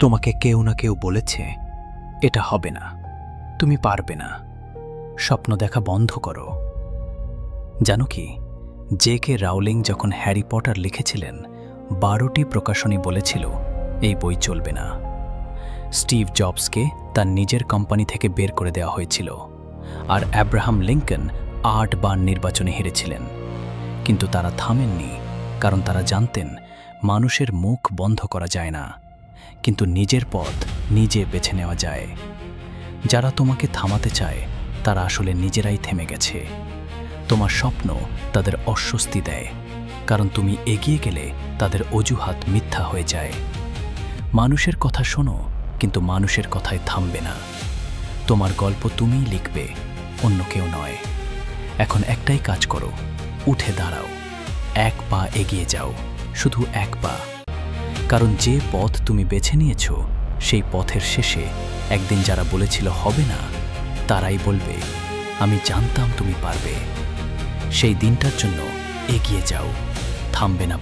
তোমাকে কেউ না কেউ বলেছে এটা হবে না, তুমি পারবে না, স্বপ্ন দেখা বন্ধ করো। জানো কি, জে.কে. রাউলিং যখন হ্যারি পটার লিখেছিলেন 12টি প্রকাশনী বলেছিল এই বই চলবে না। স্টিভ জবসকে তার নিজের কোম্পানি থেকে বের করে দেওয়া হয়েছিল, আর অ্যাব্রাহাম লিঙ্কন 8 বার নির্বাচনে হেরেছিলেন। কিন্তু তারা থামেননি, কারণ তারা জানতেন মানুষের মুখ বন্ধ করা যায় না, কিন্তু নিজের পথ নিজে বেছে নেওয়া যায়। যারা তোমাকে থামাতে চায় তারা আসলে নিজেরাই থেমে গেছে। তোমার স্বপ্ন তাদের অস্বস্তি দেয়, কারণ তুমি এগিয়ে গেলে তাদের অজুহাত মিথ্যা হয়ে যায়। মানুষের কথা শোনো, কিন্তু মানুষের কথায় থামবে না। তোমার গল্প তুমিই লিখবে, অন্য কেউ নয়। এখন একটাই কাজ করো, উঠে দাঁড়াও, 1 পা এগিয়ে যাও, শুধু 1 পা। কারণ যে পথ তুমি বেছে নিয়েছ সেই পথের শেষে একদিন যারা বলেছিল হবে না, তারাই বলবে আমি জানতাম তুমি পারবে। সেই দিনটার জন্য এগিয়ে যাও, থামবে না।